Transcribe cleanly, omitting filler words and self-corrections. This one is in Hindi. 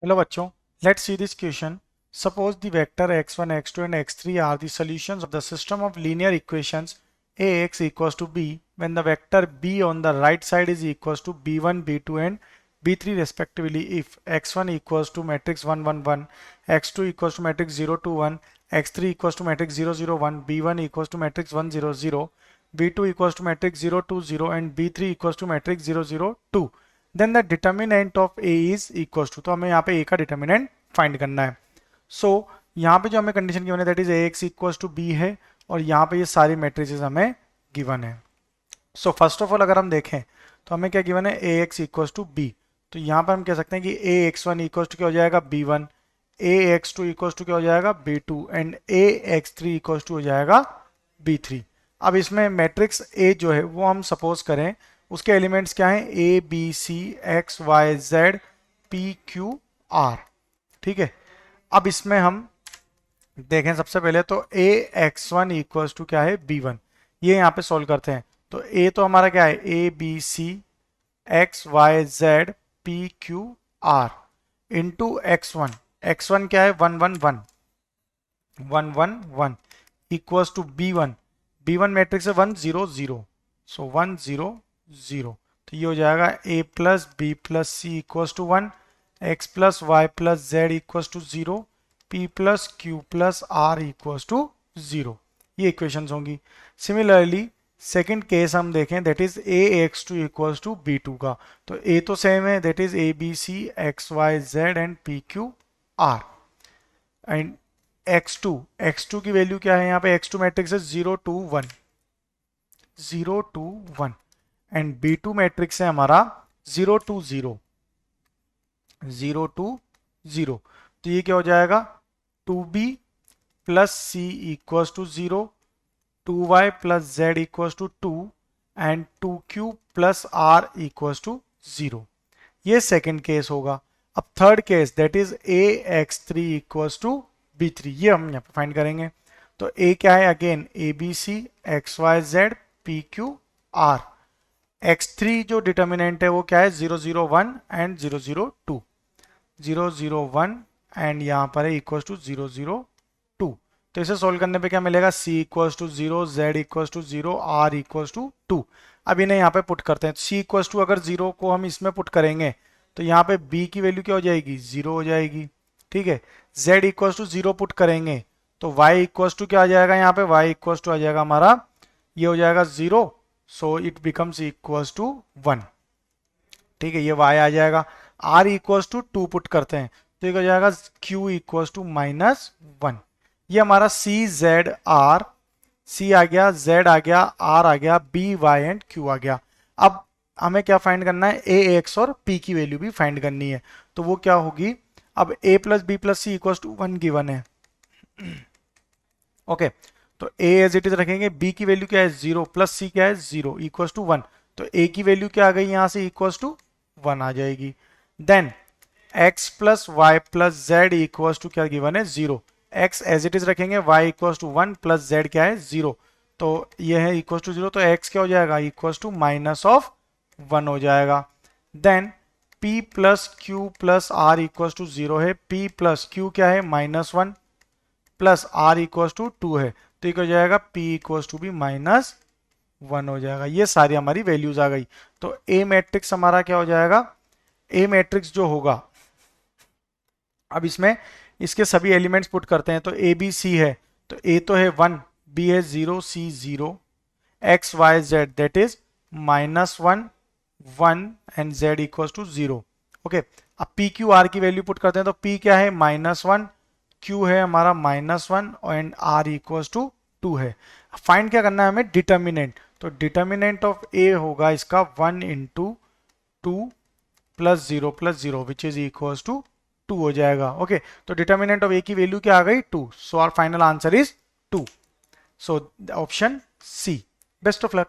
Hello बच्चों, let's see this question. Suppose the vector x1, x2 and x3 are the solutions of the system of linear equations ax equals to b when the vector b on the right side is equals to b1, b2 and b3 respectively if x1 equals to matrix 1 1 1, x2 equals to matrix 0 2 1, x3 equals to matrix 0 0 1, b1 equals to matrix 1 0 0, b2 equals to matrix 0 2 0 and b3 equals to matrix 0 0 2. Then the determinant of A is equal to, तो हमें यहाँ पे ए का डिटर्मिनेंट फाइंड करना है. सो यहाँ पे जो हमें कंडीशन गिवन है that is A X equal to B है और यहाँ पे ये सारी मैट्रिसेस हमें गिवन है. सो फर्स्ट ऑफ ऑल अगर हम देखें तो हमें क्या गिवन है A X equal to B. तो यहाँ पर हम कह सकते हैं कि A X one equal to क्या हो जाएगा B one, A X two equal to क्या हो जाएगा B two and A X three equal to हो जाएगा बी थ्री. अब इसमें मैट्रिक्स ए जो है वो हम सपोज करें उसके एलिमेंट्स क्या हैं a B C x Y Z P Q r. ठीक है, अब इसमें हम देखें सबसे पहले तो A X one equals to क्या है बी वन, ये यहाँ पे सॉल्व करते हैं. तो ए तो हमारा क्या है A B C x Y Z P Q R into X one क्या है one one one one one one equals to B one matrix है one zero zero, so one zero zero. तो ये हो जाएगा A plus B plus C equals to one, X plus Y plus Z equals to zero, P plus Q plus are equals to zero. ये इक्वेशंस होंगी. सिमिलरली सेकंड केस हम देखें that is A X two equals to B two का. तो ए तो सेम है that is a B C x Y z and p Q r and X two की वैल्यू क्या है यहाँ पे एक्स टू मैट्रिक्स है zero two one, zero two one and B two matrix है हमारा zero two zero, zero two zero. तो ये क्या हो जाएगा two b plus C equals to zero, two y plus Z equals to two and two q plus are equals to zero. ये सेकेंड केस होगा. अब third case that is A X three equals to B three, ये हम यहाँ पे फाइंड करेंगे. तो ए क्या है again a B C x Y Z P Q r. x3 जो डिटर्मिनेंट है वो क्या है 001 एंड 002, 001 एंड यहाँ पर है इक्वल्स टू 002. तो इसे सोल्व करने पे क्या मिलेगा c equals to 0, z equals to 0, r equals to 2. अब इन्हें यहाँ पे पुट करते हैं. c इक्वल्स टू अगर 0 को हम इसमें पुट करेंगे तो यहाँ पे b की वैल्यू क्या हो जाएगी 0 हो जाएगी. ठीक है, z इक्वल्स टू 0 पुट करेंगे तो y इक्वल्स टू क्या आ जाएगा यहाँ पे y इक्वल्स टू आ जाएगा हमारा ये हो जाएगा 0, so it becomes equals to 1. ठीक है, ये y आ जाएगा. r इक्वल्स टू 2 पुट करते हैं तो ये हो जाएगा q इक्वल्स टू माइनस 1. ये हमारा c z r, c आ गया, z आ गया, r आ गया, b y एंड q आ गया. अब हमें क्या फाइंड करना है a x और p की वैल्यू भी फाइंड करनी है. तो वो क्या होगी अब a plus B plus C equals to 1 given है. ओके, तो a एज इट इज रखेंगे, b की वैल्यू क्या है 0 प्लस c क्या है 0 इक्वल्स टू 1. तो a की वैल्यू क्या आ गई यहाँ से इक्वल्स टू 1 आ जाएगी. Then x plus Y plus Z equals to क्या गिवन है 0, x एज इट इज रखेंगे, y equals to 1 plus z क्या है 0. तो ये है इक्वल्स टू 0, तो x क्या हो जाएगा इक्वल्स टू माइनस ऑफ 1 हो जाएगा. Then p plus Q plus r equals to 0 है, p प्लस क्यू क्या है minus 1 plus r equals to 2 है. तो हो जाएगा p इक्वल्स टू भी माइनस 1 हो जाएगा. ये सारी हमारी वैल्यूज आ गई. तो a मैट्रिक्स हमारा क्या हो जाएगा a मैट्रिक्स जो होगा, अब इसमें इसके सभी एलिमेंट्स पुट करते हैं. तो a b c है तो a तो है 1, b है 0, c 0, x y z that is minus 1 1 and z equals to 0. Okay, अब p q r की वैल्यू पुट करते हैं. तो p क्या है माइनस 1, q है हमारा minus 1 and r equals to 2 है. फाइंड क्या करना है हमें डिटर्मिनेंट. तो डिटर्मिनेंट ऑफ a होगा इसका 1 into 2 plus 0 plus 0 which is equals to 2 हो जाएगा. ओके, तो डिटर्मिनेंट ऑफ a की वैल्यू क्या आ गई 2, so our final answer is 2. So option C. Best of luck.